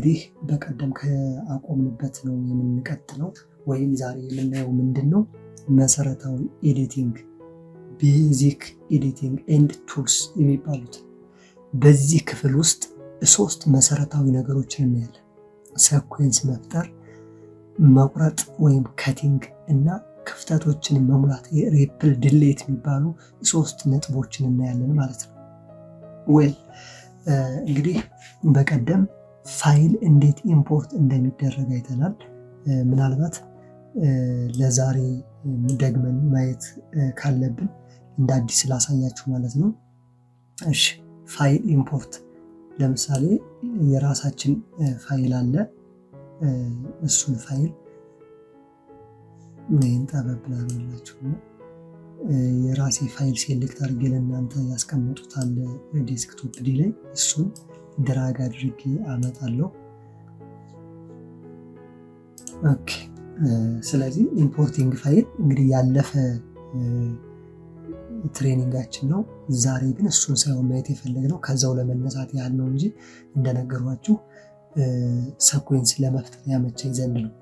እንግዲህ በቀደም ከአቆምንበት ነው የምንቀጥለው ወይም ዛሬ የምናየው ምንድነው መሰረታዊ ኤዲቲንግ ቤዚክ ኤዲቲንግ ኤንድ ቱልስ የሚባሉት። በዚህ ክፍል ውስጥ ሶስት መሰረታዊ ነገሮችን እናያለን። ሰኩዌንስ መፍጠር፣ መቁረጥ ወይም ከቲንግ እና ክፍተቶችን መሙላት ሪፕል ድሌት የሚባሉ ሶስት ነጥቦችን እናያለን ማለት ነው። እንግዲህ በቀደም ፋይል እንዴት ኢምፖርት እንደሚደረግ አይተናል። ምናልባት ለዛሬ ደግመን ማየት ካለብን እንደ አዲስ ላሳያችሁ ማለት ነው። እሺ ፋይል ኢምፖርት፣ ለምሳሌ የራሳችን ፋይል አለ። እሱን ፋይል ምን ተበብላላችሁ የራሴ ፋይል ሴሌክት አድርጌ ለእናንተ ያስቀምጡታል ዴስክቶፕ ዲ ላይ። እሱን ድራግ አድርጌ አመጣለሁ። ኦኬ ስለዚህ ኢምፖርቲንግ ፋይል እንግዲህ ያለፈ ትሬኒንጋችን ነው። ዛሬ ግን እሱን ሳይሆን ማየት የፈለግነው ከዛው ለመነሳት ያህል ነው እንጂ እንደነገርኳችሁ ሰኩዌንስ ለመፍጠር ያመቸኝ ዘንድ ነው።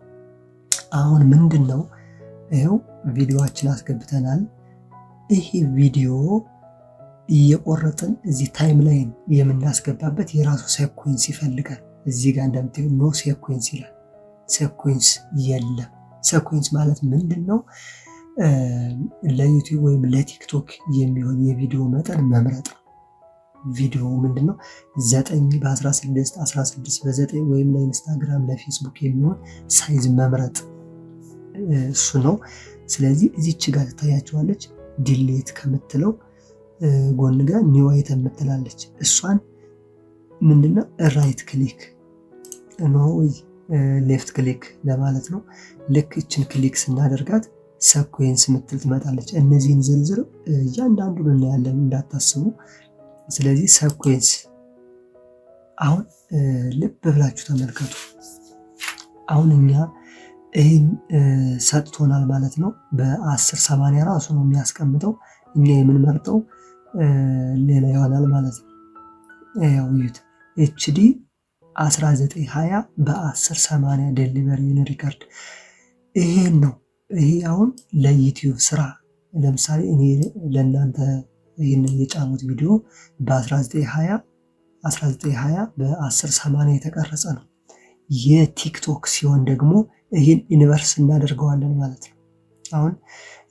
አሁን ምንድነው ይሄው ቪዲዮአችን አስገብተናል። ይሄ ቪዲዮ እየቆረጥን እዚህ ታይም ላይን የምናስገባበት የራሱ ሴኩዌንስ ይፈልጋል። እዚህ ጋር እንደምታዩት ኖ ሴኩዌንስ ይላል። ሴኩዌንስ የለም። ሴኩዌንስ ማለት ምንድነው? ለዩቲዩብ ወይም ለቲክቶክ የሚሆን የቪዲዮ መጠን መምረጥ ነው። ቪዲዮ ምንድነው 9 በ16 16 በ9 ወይም ለኢንስታግራም ለፌስቡክ የሚሆን ሳይዝ መምረጥ እሱ ነው። ስለዚህ እዚች ጋር ትታያቸዋለች ዲሌት ከምትለው ጎን ጋር ኒው አይተም ምትላለች። እሷን ምንድነው ራይት ክሊክ ነው ወይ ሌፍት ክሊክ ለማለት ነው። ልክ እችን ክሊክ ስናደርጋት ሰኩዌንስ ምትል ትመጣለች። እነዚህን ዝርዝር እያንዳንዱን እናያለን እንዳታስቡ። ስለዚህ ሰኩዌንስ አሁን ልብ ብላችሁ ተመልከቱ። አሁን እኛ ይህን ሰጥቶናል ማለት ነው። በ1080 ራሱ ነው የሚያስቀምጠው። እኛ የምንመርጠው ሌላ ይሆናል ማለት ነው። ያው እዩት HD 1920 በ1080 ዴሊቨሪ ሪከርድ ይሄን ነው። ይሄ አሁን ለዩቲዩብ ስራ ለምሳሌ እኔ ለእናንተ ይህንን የጫኑት ቪዲዮ በ1920 በ1080 የተቀረጸ ነው። የቲክቶክ ሲሆን ደግሞ ይህን ኢንቨርስ እናደርገዋለን ማለት ነው። አሁን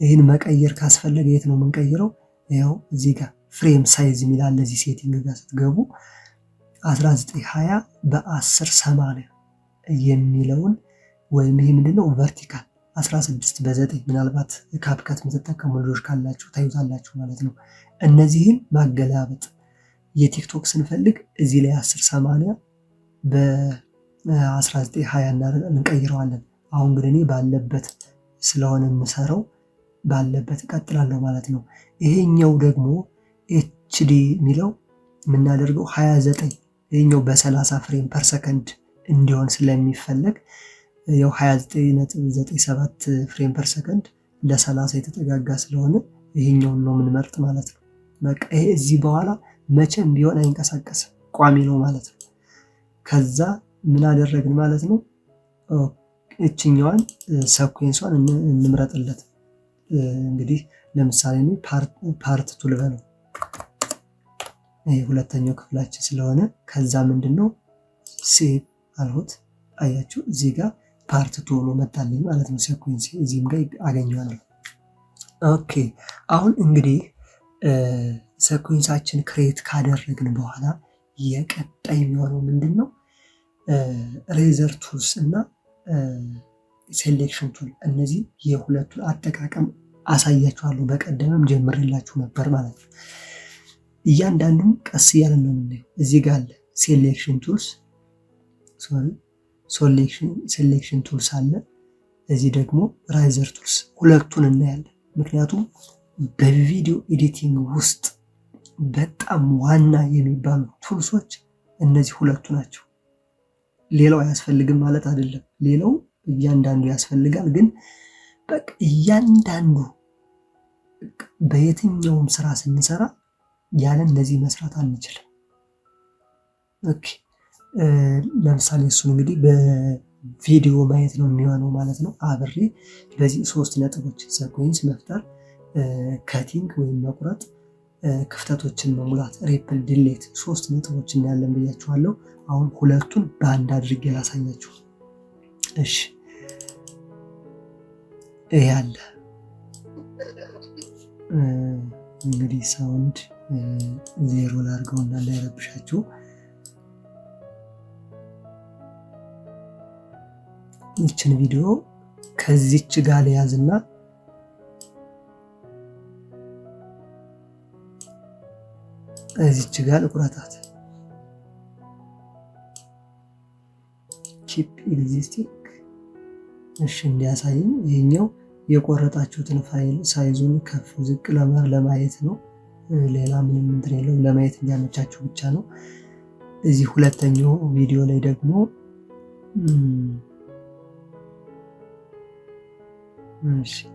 ይህን መቀየር ካስፈለገ የት ነው የምንቀይረው? ያው እዚህ ጋር ፍሬም ሳይዝ የሚላል እዚህ ሴቲንግ ጋር ስትገቡ 1920 በ1080 የሚለውን ወይም ይህ ምንድነው ቨርቲካል 16 በ9 ምናልባት ካፕከት የምትጠቀሙ ልጆች ካላችሁ ታዩታላችሁ ማለት ነው። እነዚህን ማገላበጥ የቲክቶክ ስንፈልግ እዚህ ላይ 1080 በ1920 እንቀይረዋለን። አሁን ግን እኔ ባለበት ስለሆነ የምሰራው ባለበት እቀጥላለሁ ማለት ነው። ይሄኛው ደግሞ HD የሚለው የምናደርገው 29 ይሄኛው በ30 ፍሬም ፐር ሰከንድ እንዲሆን ስለሚፈለግ ያው 29.97 ፍሬም ፐር ሰከንድ ለ30 የተጠጋጋ ስለሆነ ይሄኛውን ነው የምንመርጥ ማለት ነው። በቃ ይሄ እዚህ በኋላ መቼም ቢሆን አይንቀሳቀስም ቋሚ ነው ማለት ነው። ከዛ ምን አደረግን ማለት ነው? እችኛዋን ሰኩዌንሷን እንምረጥለት። እንግዲህ ለምሳሌ እኔ ፓርት 2 ልበለው። ይሄ ሁለተኛው ክፍላችን ስለሆነ ከዛ ምንድነው ሴቭ አልሁት። አያችሁ እዚህ ጋር ፓርት 2 ብሎ መጣልኝ ማለት ነው። ሴኩዌንስ እዚህም ጋር አገኘዋለሁ። ኦኬ አሁን እንግዲህ ሴኩዌንሳችን ክሬት ካደረግን በኋላ የቀጣይ የሚሆነው ምንድነው? ሬዘር ቱልስ እና ሴሌክሽን ቱል፣ እነዚህ የሁለቱን አጠቃቀም አሳያችኋለሁ። በቀደምም ጀምሬላችሁ ነበር ማለት ነው። እያንዳንዱን ቀስ እያለን ነው የምናየው። እዚህ ጋር አለ ሴሌክሽን ቱልስ አለ። እዚህ ደግሞ ራይዘር ቱልስ፣ ሁለቱን እናያለን። ምክንያቱም በቪዲዮ ኤዲቲንግ ውስጥ በጣም ዋና የሚባሉ ቱልሶች እነዚህ ሁለቱ ናቸው። ሌላው አያስፈልግም ማለት አይደለም። ሌላው እያንዳንዱ ያስፈልጋል፣ ግን በቃ እያንዳንዱ በየትኛውም ስራ ስንሰራ ያለ እነዚህ መስራት አንችልም። ኦኬ ለምሳሌ እሱን እንግዲህ በቪዲዮ ማየት ነው የሚሆነው ማለት ነው። አብሬ በዚህ 3 ነጥቦች ሰኮንስ መፍጠር፣ ከቲንግ ወይም መቁረጥ፣ ክፍተቶችን መሙላት፣ ሪፕል ዲሌት 3 ነጥቦች እናያለን ብያችኋለሁ። አሁን ሁለቱን በአንድ አድርጌ ላሳያችሁ። እሺ ይሄ አለ እንግዲህ ሳውንድ 0 ላድርገውና እንዳይረብሻችሁ። ይችን ቪዲዮ ከዚች ጋር ለያዝና እዚች ጋር ልቁረጣት። ኪፕ ኤግዚስቲንግ እሺ እንዲያሳይኝ። ይሄኛው የቆረጣችሁትን ፋይል ሳይዙን ከፍ ዝቅ ለማየት ነው። ሌላ ምንም እንትን የለውም። ለማየት እንዲያመቻችሁ ብቻ ነው። እዚህ ሁለተኛው ቪዲዮ ላይ ደግሞ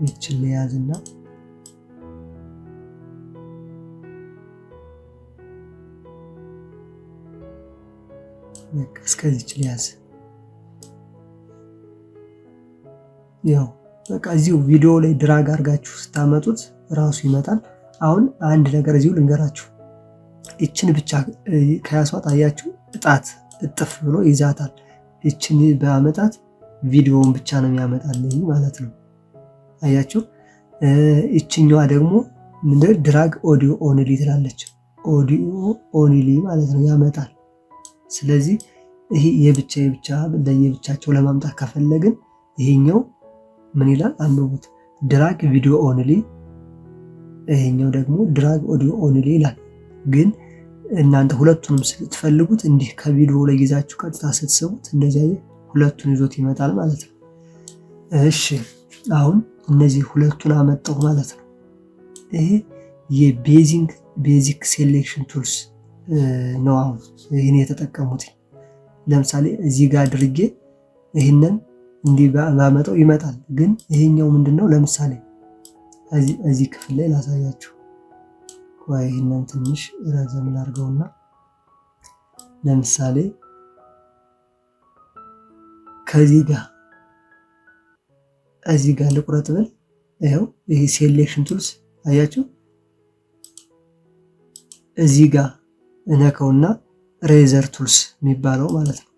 ይችን ለያዝና እስከዚች ለያዝ። ያው በቃ እዚሁ ቪዲዮ ላይ ድራግ አድርጋችሁ ስታመጡት ራሱ ይመጣል። አሁን አንድ ነገር እዚሁ ልንገራችሁ። ይችን ብቻ ከያሷት አያችሁ፣ እጣት እጥፍ ብሎ ይዛታል። ይችን በአመጣት ቪዲዮውን ብቻ ነው የሚያመጣልኝ ማለት ነው። አያችሁ። ይችኛዋ ደግሞ ምንድነው ድራግ ኦዲዮ ኦንሊ ትላለች። ኦዲዮ ኦንሊ ማለት ነው ያመጣል። ስለዚህ ይሄ የብቻ ለየብቻቸው ለማምጣት ከፈለግን ይሄኛው ምን ይላል አንብቡት። ድራግ ቪዲዮ ኦንሊ፣ ይሄኛው ደግሞ ድራግ ኦዲዮ ኦንሊ ይላል። ግን እናንተ ሁለቱንም ስትፈልጉት እንዲህ ከቪዲዮ ላይ ይዛችሁ ቀጥታ ስትስቡት እንደዚህ ሁለቱን ይዞት ይመጣል ማለት ነው። እሺ አሁን እነዚህ ሁለቱን አመጣሁ ማለት ነው። ይሄ የቤዚክ ሴሌክሽን ቱልስ ነው። አሁን ይህን የተጠቀሙት ለምሳሌ እዚህ ጋር አድርጌ ይህንን እንዲህ ባመጣው ይመጣል። ግን ይሄኛው ምንድነው? ለምሳሌ እዚህ ክፍል ላይ ላሳያችሁ። ቆይ ይህንን ትንሽ ረዘም ላድርገውና ለምሳሌ ከዚህ ጋር እዚህ ጋር ልቁረጥ ብል ይሄው ይሄ ሴሌክሽን ቱልስ አያችሁ። እዚህ ጋር እነካውና ሬዘር ቱልስ የሚባለው ማለት ነው።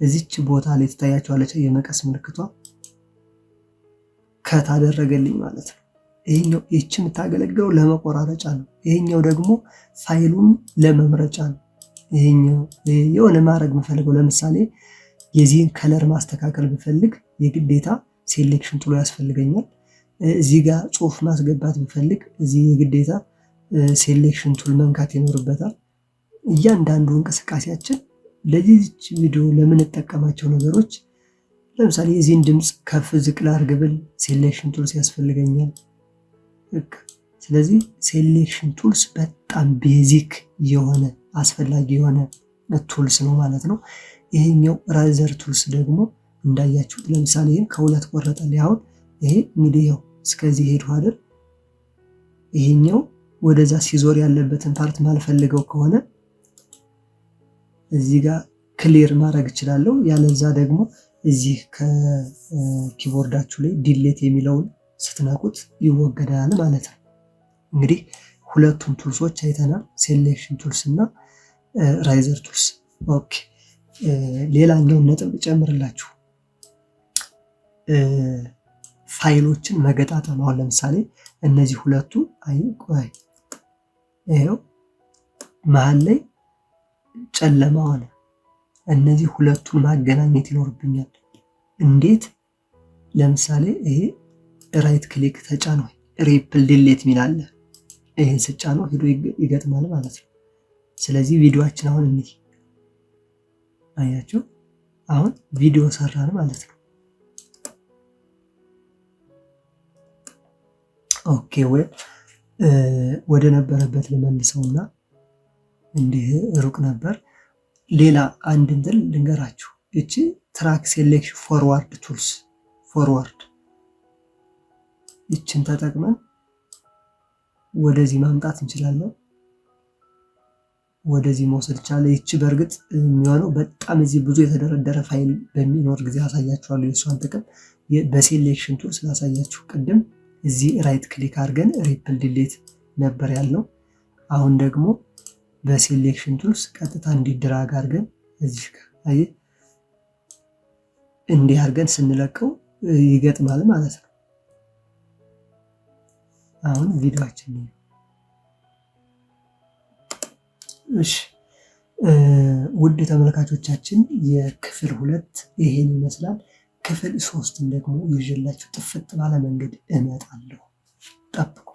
እዚች ቦታ ላይ ትታያችኋለች የመቀስ ምልክቷ ከታደረገልኝ ማለት ነው። ይሄኛው ይህች የምታገለግለው ለመቆራረጫ ነው። ይሄኛው ደግሞ ፋይሉን ለመምረጫ ነው። ይሄኛው የሆነ ማድረግ የምፈልገው ለምሳሌ የዚህን ከለር ማስተካከል ብፈልግ የግዴታ ሴሌክሽን ቱል ያስፈልገኛል። እዚህ ጋር ጽሁፍ ማስገባት ብፈልግ እዚህ የግዴታ ሴሌክሽን ቱል መንካት ይኖርበታል። እያንዳንዱ እንቅስቃሴያችን ለዚህ ቪዲዮ ለምንጠቀማቸው ነገሮች ለምሳሌ የዚህን ድምፅ ከፍ ዝቅ ላድርግ ብል ሴሌክሽን ቱልስ ያስፈልገኛል። ስለዚህ ሴሌክሽን ቱልስ በጣም ቤዚክ የሆነ አስፈላጊ የሆነ ቱልስ ነው ማለት ነው። ይሄኛው ራዘር ቱልስ ደግሞ እንዳያችሁት ለምሳሌ ይሄን ከሁለት ቆረጠልኝ። አሁን ይሄ እንግዲህ ያው እስከዚህ ሄዱ አይደል? ይሄኛው ወደዛ ሲዞር ያለበትን ፓርት ማልፈልገው ከሆነ እዚህ ጋር ክሊር ማድረግ እችላለሁ። ያለዛ ደግሞ እዚህ ከኪቦርዳችሁ ላይ ዲሌት የሚለውን ስትነኩት ይወገዳል ማለት ነው። እንግዲህ ሁለቱም ቱልሶች አይተናል፣ ሴሌክሽን ቱልስ እና ራይዘር ቱልስ። ኦኬ ሌላኛውን ነጥብ ጨምርላችሁ ፋይሎችን መገጣጠም። አሁን ለምሳሌ እነዚህ ሁለቱ ይሄው መሀል ላይ ጨለማ ሆነ። እነዚህ ሁለቱን ማገናኘት ይኖርብኛል። እንዴት? ለምሳሌ ይሄ ራይት ክሊክ ተጫነው ሪፕል ዲሌት ሚላለ ይሄን ስጫነው ሄዶ ይገጥማል ማለት ነው። ስለዚህ ቪዲዮአችን አሁን እንይ፣ አያችሁ አሁን ቪዲዮ ሰራን ማለት ነው። ኦኬ ወደ ነበረበት ልመልሰውና እንዲህ ሩቅ ነበር። ሌላ አንድ እንትን ልንገራችሁ። እቺ ትራክ ሴሌክሽን ፎርዋርድ ቱልስ ፎርዋርድ ይችን ተጠቅመን ወደዚህ ማምጣት እንችላለን። ወደዚህ መውሰድ ቻለ። ይቺ በእርግጥ የሚሆነው በጣም እዚህ ብዙ የተደረደረ ፋይል በሚኖር ጊዜ አሳያችኋለሁ የእሷን ጥቅም። በሴሌክሽን ቱል ስላሳያችሁ ቅድም እዚህ ራይት ክሊክ አድርገን ሪፕል ዲሌት ነበር ያልነው። አሁን ደግሞ በሴሌክሽን ቱልስ ቀጥታ እንዲድራግ አድርገን እዚህ ጋር እንዲህ አድርገን ስንለቀው ይገጥማል ማለት ነው። አሁን ቪዲዮአችን ነው። እሺ ውድ ተመልካቾቻችን የክፍል 2 ይሄን ይመስላል። ክፍል 3 ደግሞ ይዤላችሁ ጥፍጥ ባለ መንገድ እመጣለሁ። ጠብቁ።